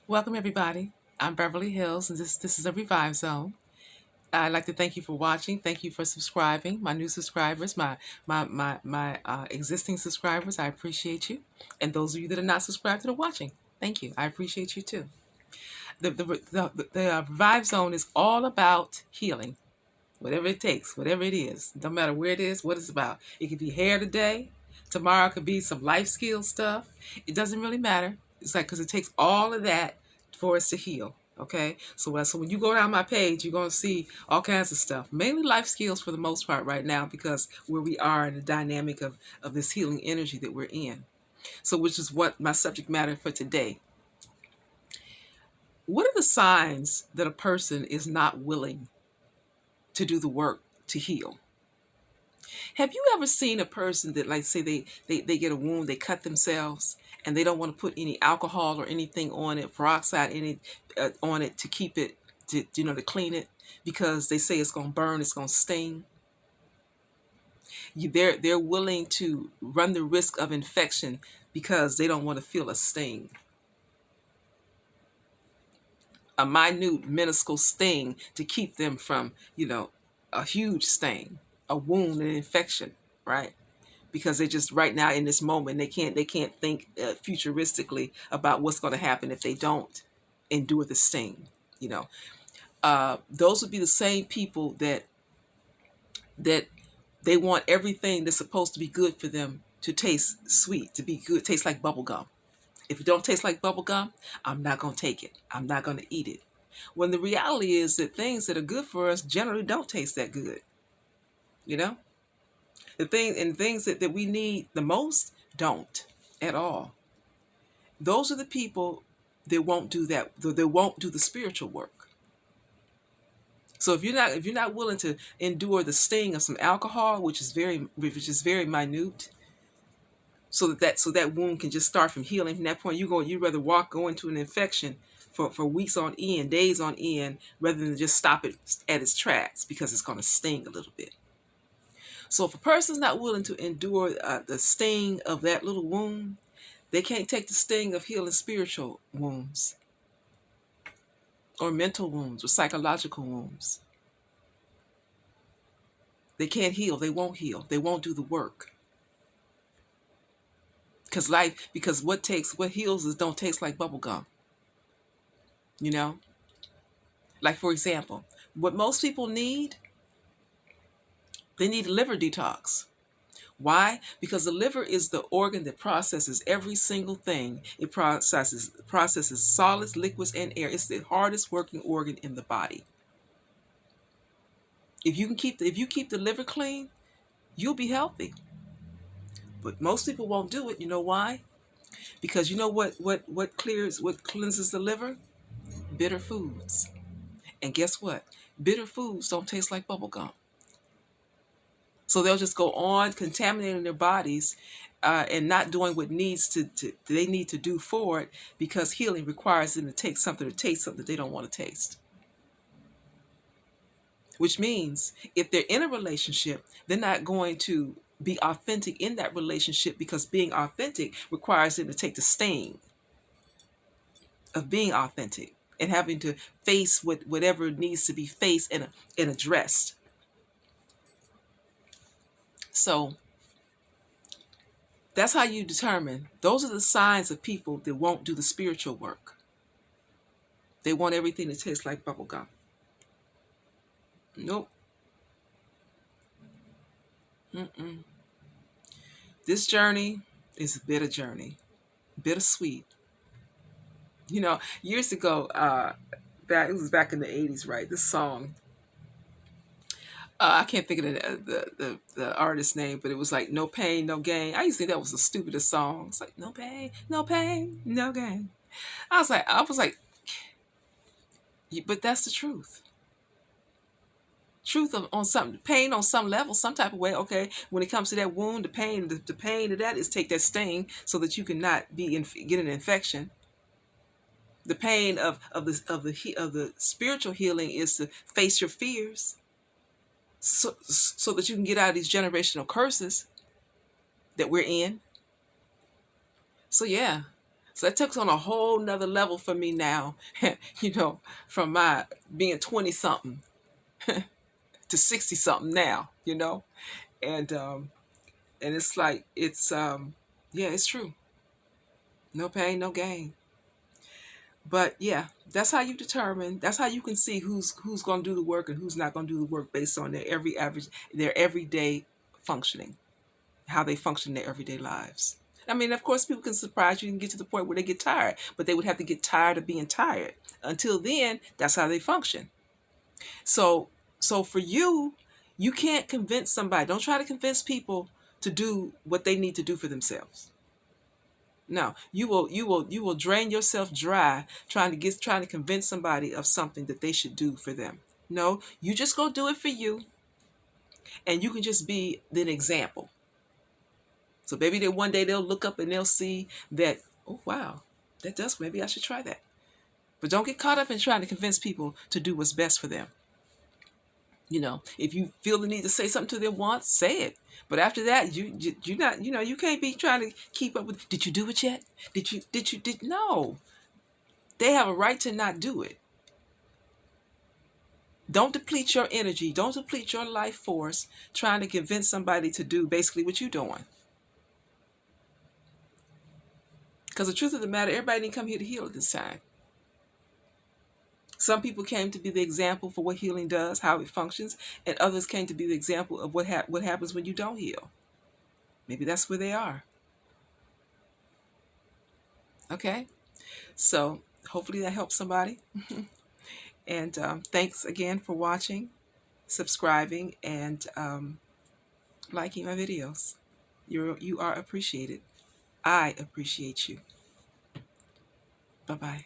Welcome everybody. I'm Beverly Hills, and this is a Revive Zone. I'd like to thank you for watching. Thank you for subscribing. My new subscribers, my existing subscribers, I appreciate you. And those of you that are not subscribed that are watching, thank you. I appreciate you too. The Revive Zone is all about healing, whatever it takes, whatever it is. No matter where it is, what it's about. It could be hair today. Tomorrow it could be some life skill stuff. It doesn't really matter. It's like because it takes all of that for us to heal. Okay, so when you go down my page, you're gonna see all kinds of stuff, mainly life skills for the most part right now, because where we are in the dynamic of this healing energy that we're in. So, which is what my subject matter for today. What are the signs that a person is not willing to do the work to heal? Have you ever seen a person that, like, say they get a wound, they cut themselves, and they don't want to put any alcohol or anything on it, peroxide on it to keep it, to clean it, because they say it's going to burn, it's going to sting. They're willing to run the risk of infection because they don't want to feel a sting, a minute, minuscule sting to keep them from, a huge sting, a wound, an infection, right? Because they just right now in this moment they can't think futuristically about what's going to happen if they don't endure the sting. Those would be the same people that they want everything that's supposed to be good for them to taste sweet, to be good, taste like bubble gum. If it don't taste like bubble gum, I'm not going to take it, I'm not going to eat it, when the reality is that things that are good for us generally don't taste that good. you know things that we need the most don't at all. Those are the people that won't do that. They won't do the spiritual work. So if you're not willing to endure the sting of some alcohol, which is very minute, so that wound can just start from healing. From that point, you'd rather go into an infection for weeks on end, days on end, rather than just stop it at its tracks because it's going to sting a little bit. So if a person's not willing to endure the sting of that little wound, they can't take the sting of healing spiritual wounds or mental wounds or psychological wounds. They can't heal. They won't heal. They won't do the work. Because what heals is don't taste like bubble gum. You know? Like, for example, what most people need, they need a liver detox. Why? Because the liver is the organ that processes every single thing. It processes solids, liquids, and air. It's the hardest working organ in the body. If you keep the liver clean, you'll be healthy. But most people won't do it. You know why? Because you know what cleanses the liver? Bitter foods. And guess what? Bitter foods don't taste like bubble gum. So they'll just go on contaminating their bodies and not doing what they need to do for it, because healing requires them to taste something that they don't want to taste. Which means if they're in a relationship, they're not going to be authentic in that relationship, because being authentic requires them to take the sting of being authentic and having to face whatever needs to be faced and addressed. So that's how you determine. Those are the signs of people that won't do the spiritual work. They want everything to taste like bubble gum. Nope. Mm-mm. This journey is a bitter journey, bittersweet. Years ago, it was back in the '80s, right? This song, I can't think of the artist's name, but it was like "No Pain, No Gain." I used to think that was the stupidest song. It's like no pain, no gain. I was like, but that's the truth. Truth on something, pain on some level, some type of way. Okay, when it comes to that wound, the pain of that is take that sting so that you can not get an infection. The pain of the spiritual healing is to face your fears, so that you can get out of these generational curses that we're in. So yeah, So that took on a whole nother level for me now, you know, from my being 20 something to 60 something now, you know. And it's like yeah, it's true. No pain, no gain. But yeah, that's how you determine, that's how you can see who's going to do the work and who's not going to do the work based on their everyday functioning, how they function in their everyday lives. I mean, of course, people can surprise you and get to the point where they get tired, but they would have to get tired of being tired. Until then, that's how they function. So, so for you, you can't convince somebody. Don't try to convince people to do what they need to do for themselves. No, you will drain yourself dry trying to convince somebody of something that they should do for them. No, you just go do it for you, and you can just be an example. So maybe that one day they'll look up and they'll see that, oh wow, that does, maybe I should try that. But don't get caught up in trying to convince people to do what's best for them. You know, if you feel the need to say something to them once, say it. But after that, you're not, you know, you can't be trying to keep up with, did you do it yet? Did no. They have a right to not do it. Don't deplete your energy. Don't deplete your life force trying to convince somebody to do basically what you're doing. Because the truth of the matter, everybody didn't come here to heal at this time. Some people came to be the example for what healing does, how it functions, and others came to be the example of what happens when you don't heal. Maybe that's where they are. Okay? So hopefully that helps somebody. And thanks again for watching, subscribing, and liking my videos. You are appreciated. I appreciate you. Bye-bye.